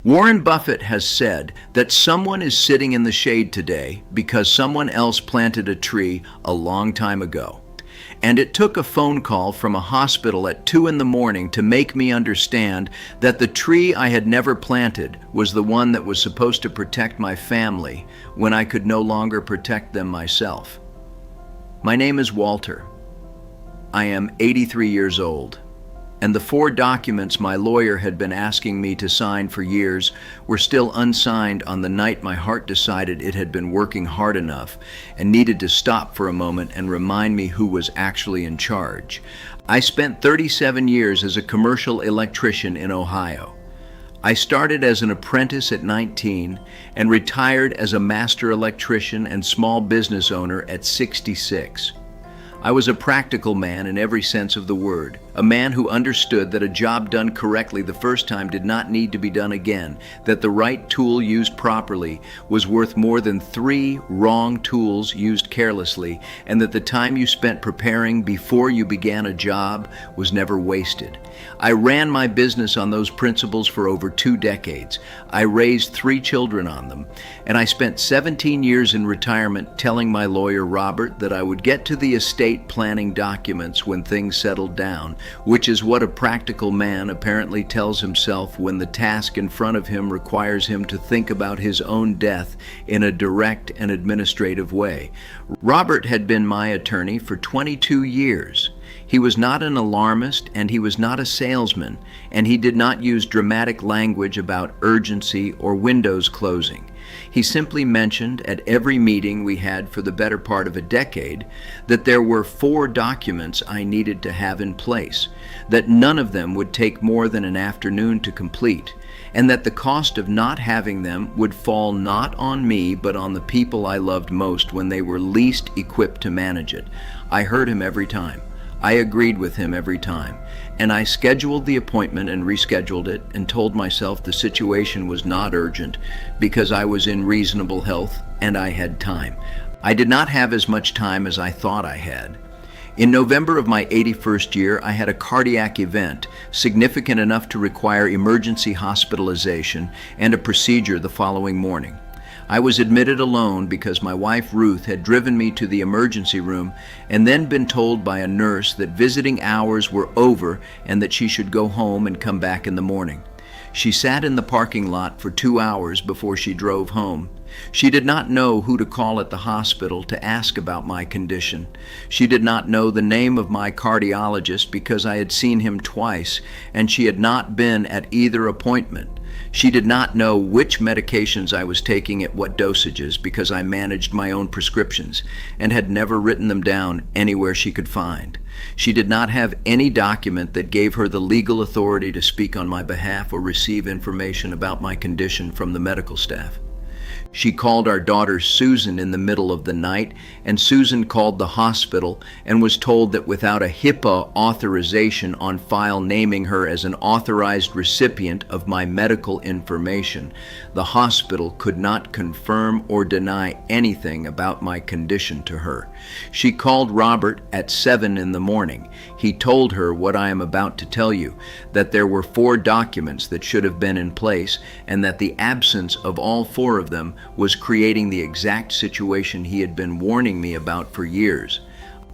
Warren Buffett has said that someone is sitting in the shade today because someone else planted a tree a long time ago. And it took a phone call from a hospital at 2 in the morning to make me understand that the tree I had never planted was the one that was supposed to protect my family when I could no longer protect them myself. My name is Walter. I am 83 years old. And the 4 documents my lawyer had been asking me to sign for years were still unsigned on the night my heart decided it had been working hard enough and needed to stop for a moment and remind me who was actually in charge. I spent 37 years as a commercial electrician in Ohio. I started as an apprentice at 19 and retired as a master electrician and small business owner at 66. I was a practical man in every sense of the word, a man who understood that a job done correctly the first time did not need to be done again, that the right tool used properly was worth more than 3 wrong tools used carelessly, and that the time you spent preparing before you began a job was never wasted. I ran my business on those principles for over 2 decades. I raised 3 children on them, and I spent 17 years in retirement telling my lawyer, Robert, that I would get to the estate planning documents when things settled down, which is what a practical man apparently tells himself when the task in front of him requires him to think about his own death in a direct and administrative way. Robert had been my attorney for 22 years. He was not an alarmist, and he was not a salesman, and he did not use dramatic language about urgency or windows closing. He simply mentioned at every meeting we had for the better part of a decade that there were 4 documents I needed to have in place, that none of them would take more than an afternoon to complete, and that the cost of not having them would fall not on me but on the people I loved most when they were least equipped to manage it. I heard him every time. I agreed with him every time, and I scheduled the appointment and rescheduled it and told myself the situation was not urgent because I was in reasonable health and I had time. I did not have as much time as I thought I had. In November of my 81st year, I had a cardiac event significant enough to require emergency hospitalization and a procedure the following morning. I was admitted alone because my wife Ruth had driven me to the emergency room and then been told by a nurse that visiting hours were over and that she should go home and come back in the morning. She sat in the parking lot for 2 hours before she drove home. She did not know who to call at the hospital to ask about my condition. She did not know the name of my cardiologist because I had seen him twice and she had not been at either appointment. She did not know which medications I was taking at what dosages because I managed my own prescriptions and had never written them down anywhere she could find. She did not have any document that gave her the legal authority to speak on my behalf or receive information about my condition from the medical staff. She called our daughter Susan in the middle of the night, and Susan called the hospital and was told that without a HIPAA authorization on file naming her as an authorized recipient of my medical information, the hospital could not confirm or deny anything about my condition to her. She called Robert at 7 in the morning. He told her what I am about to tell you, that there were 4 documents that should have been in place, and that the absence of all 4 of them was creating the exact situation he had been warning me about for years.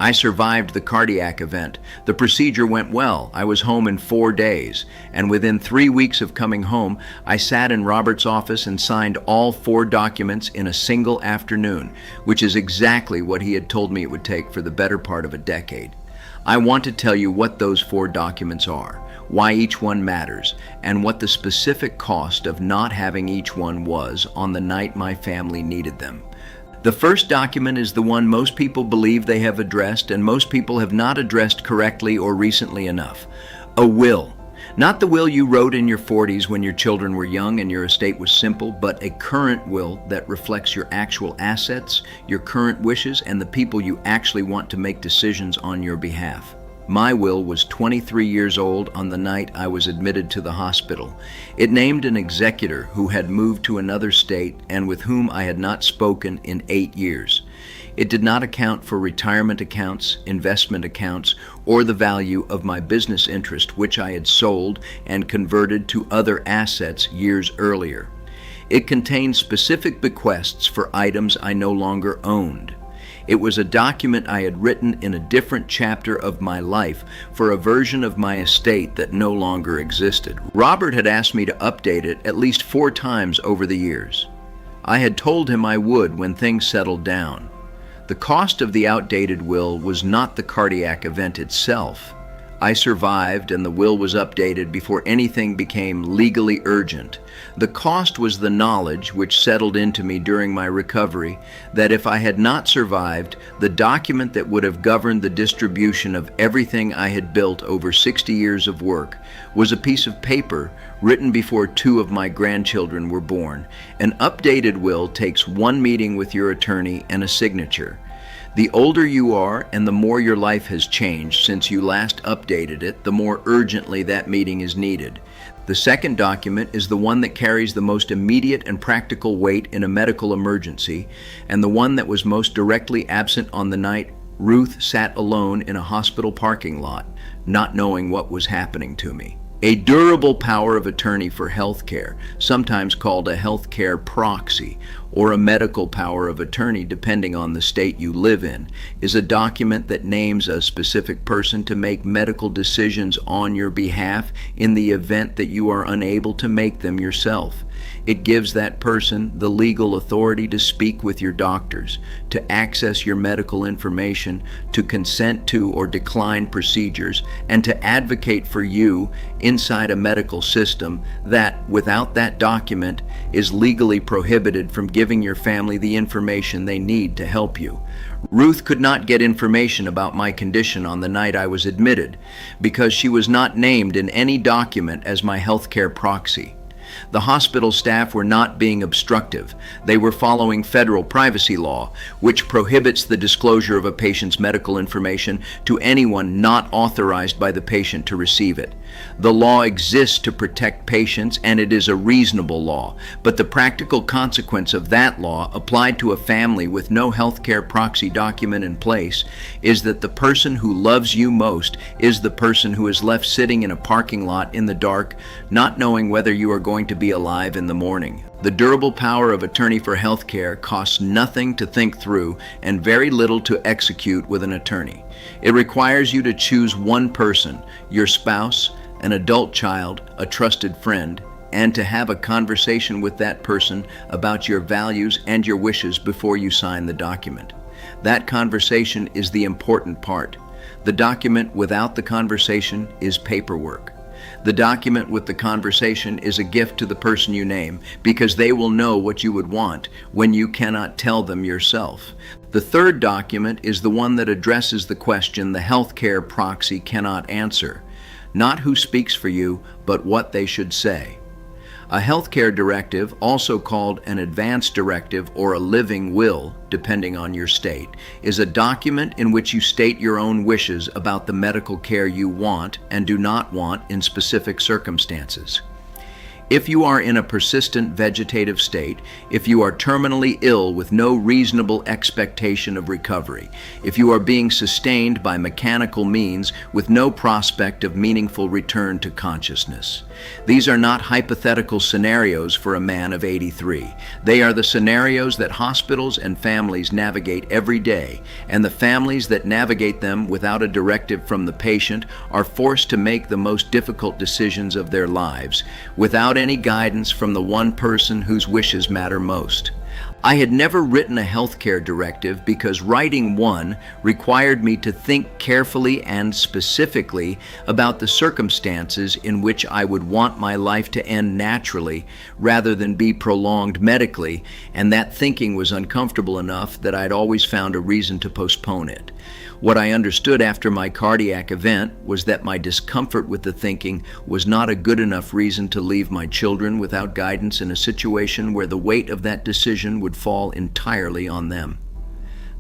I survived the cardiac event. The procedure went well. I was home in 4 days, and within 3 weeks of coming home, I sat in Robert's office and signed all 4 documents in a single afternoon, which is exactly what he had told me it would take for the better part of a decade. I want to tell you what those 4 documents are, why each one matters, and what the specific cost of not having each one was on the night my family needed them. The first document is the one most people believe they have addressed and most people have not addressed correctly or recently enough. A will. Not the will you wrote in your 40s when your children were young and your estate was simple, but a current will that reflects your actual assets, your current wishes, and the people you actually want to make decisions on your behalf. My will was 23 years old on the night I was admitted to the hospital. It named an executor who had moved to another state and with whom I had not spoken in 8 years. It did not account for retirement accounts, investment accounts, or the value of my business interest, which I had sold and converted to other assets years earlier. It contained specific bequests for items I no longer owned. It was a document I had written in a different chapter of my life for a version of my estate that no longer existed. Robert had asked me to update it at least 4 times over the years. I had told him I would when things settled down. The cost of the outdated will was not the cardiac event itself. I survived and the will was updated before anything became legally urgent. The cost was the knowledge which settled into me during my recovery that if I had not survived, the document that would have governed the distribution of everything I had built over 60 years of work was a piece of paper written before 2 of my grandchildren were born. An updated will takes 1 meeting with your attorney and a signature. The older you are and the more your life has changed since you last updated it, the more urgently that meeting is needed. The second document is the one that carries the most immediate and practical weight in a medical emergency, and the one that was most directly absent on the night Ruth sat alone in a hospital parking lot, not knowing what was happening to me. A durable power of attorney for healthcare, sometimes called a healthcare proxy, or a medical power of attorney depending on the state you live in, is a document that names a specific person to make medical decisions on your behalf in the event that you are unable to make them yourself. It gives that person the legal authority to speak with your doctors, to access your medical information, to consent to or decline procedures, and to advocate for you inside a medical system that, without that document, is legally prohibited from giving your family the information they need to help you. Ruth could not get information about my condition on the night I was admitted because she was not named in any document as my healthcare proxy. The hospital staff were not being obstructive. They were following federal privacy law, which prohibits the disclosure of a patient's medical information to anyone not authorized by the patient to receive it. The law exists to protect patients, and it is a reasonable law, but the practical consequence of that law applied to a family with no healthcare proxy document in place is that the person who loves you most is the person who is left sitting in a parking lot in the dark, not knowing whether you are going to be alive in the morning. The durable power of attorney for healthcare costs nothing to think through and very little to execute with an attorney. It requires you to choose one person, your spouse, an adult child, a trusted friend, and to have a conversation with that person about your values and your wishes before you sign the document. That conversation is the important part. The document without the conversation is paperwork. The document with the conversation is a gift to the person you name because they will know what you would want when you cannot tell them yourself. The third document is the one that addresses the question the healthcare proxy cannot answer. Not who speaks for you, but what they should say. A healthcare directive, also called an advance directive or a living will, depending on your state, is a document in which you state your own wishes about the medical care you want and do not want in specific circumstances. If you are in a persistent vegetative state, if you are terminally ill with no reasonable expectation of recovery, if you are being sustained by mechanical means with no prospect of meaningful return to consciousness. These are not hypothetical scenarios for a man of 83. They are the scenarios that hospitals and families navigate every day, and the families that navigate them without a directive from the patient are forced to make the most difficult decisions of their lives, without any guidance from the one person whose wishes matter most. I had never written a healthcare directive because writing one required me to think carefully and specifically about the circumstances in which I would want my life to end naturally rather than be prolonged medically, and that thinking was uncomfortable enough that I'd always found a reason to postpone it. What I understood after my cardiac event was that my discomfort with the thinking was not a good enough reason to leave my children without guidance in a situation where the weight of that decision would fall entirely on them.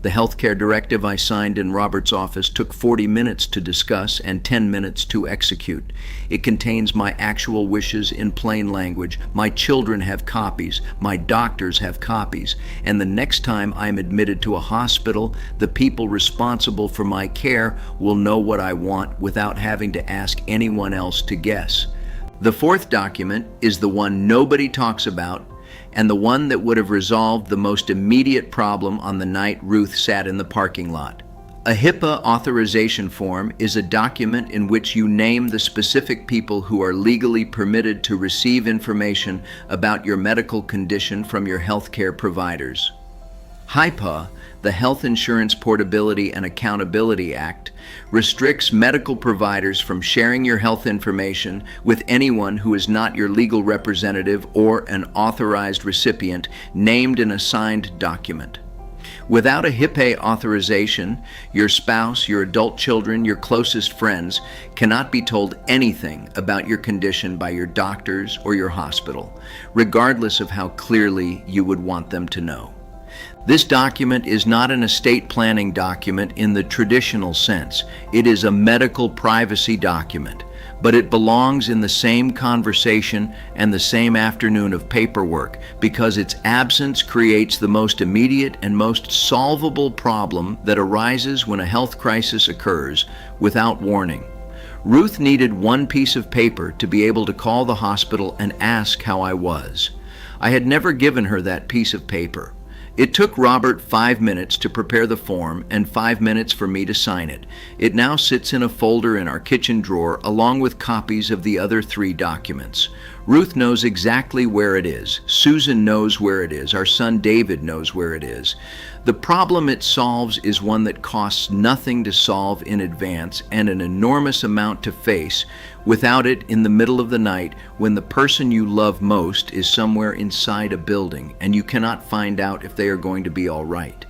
The healthcare directive I signed in Robert's office took 40 minutes to discuss and 10 minutes to execute. It contains my actual wishes in plain language. My children have copies, my doctors have copies, and the next time I'm admitted to a hospital, the people responsible for my care will know what I want without having to ask anyone else to guess. The fourth document is the one nobody talks about, and the one that would have resolved the most immediate problem on the night Ruth sat in the parking lot. A HIPAA authorization form is a document in which you name the specific people who are legally permitted to receive information about your medical condition from your healthcare providers. HIPAA, the Health Insurance Portability and Accountability Act, restricts medical providers from sharing your health information with anyone who is not your legal representative or an authorized recipient named in a signed document. Without a HIPAA authorization, your spouse, your adult children, your closest friends cannot be told anything about your condition by your doctors or your hospital, regardless of how clearly you would want them to know. This document is not an estate planning document in the traditional sense. It is a medical privacy document, but it belongs in the same conversation and the same afternoon of paperwork because its absence creates the most immediate and most solvable problem that arises when a health crisis occurs without warning. Ruth needed one piece of paper to be able to call the hospital and ask how I was. I had never given her that piece of paper. It took Robert 5 minutes to prepare the form and 5 minutes for me to sign it. It now sits in a folder in our kitchen drawer along with copies of the other 3 documents. Ruth knows exactly where it is. Susan knows where it is. Our son David knows where it is. The problem it solves is one that costs nothing to solve in advance and an enormous amount to face without it in the middle of the night when the person you love most is somewhere inside a building and you cannot find out if they are going to be all right.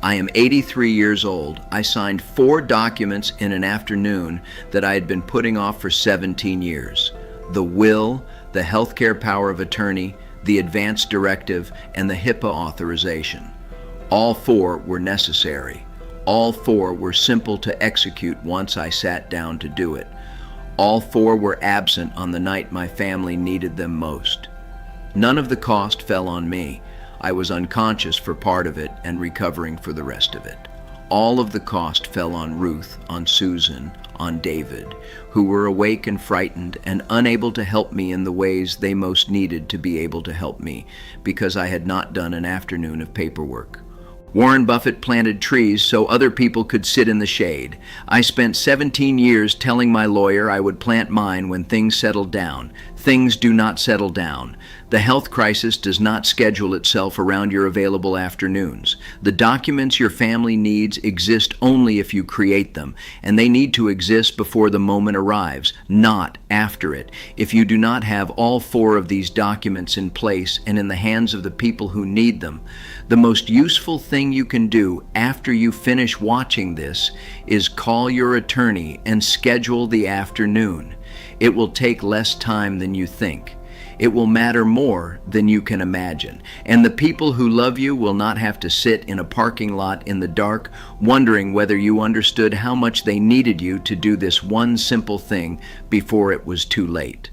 I am 83 years old. I signed 4 documents in an afternoon that I had been putting off for 17 years. The will, the healthcare power of attorney, the advance directive, and the HIPAA authorization. All 4 were necessary. All 4 were simple to execute once I sat down to do it. All 4 were absent on the night my family needed them most. None of the cost fell on me. I was unconscious for part of it and recovering for the rest of it. All of the cost fell on Ruth, on Susan, on David, who were awake and frightened and unable to help me in the ways they most needed to be able to help me because I had not done an afternoon of paperwork. Warren Buffett planted trees so other people could sit in the shade. I spent 17 years telling my lawyer I would plant mine when things settled down. Things do not settle down. The health crisis does not schedule itself around your available afternoons. The documents your family needs exist only if you create them, and they need to exist before the moment arrives, not after it. If you do not have all 4 of these documents in place and in the hands of the people who need them, the most useful thing you can do after you finish watching this is call your attorney and schedule the afternoon. It will take less time than you think. It will matter more than you can imagine. And the people who love you will not have to sit in a parking lot in the dark wondering whether you understood how much they needed you to do this one simple thing before it was too late.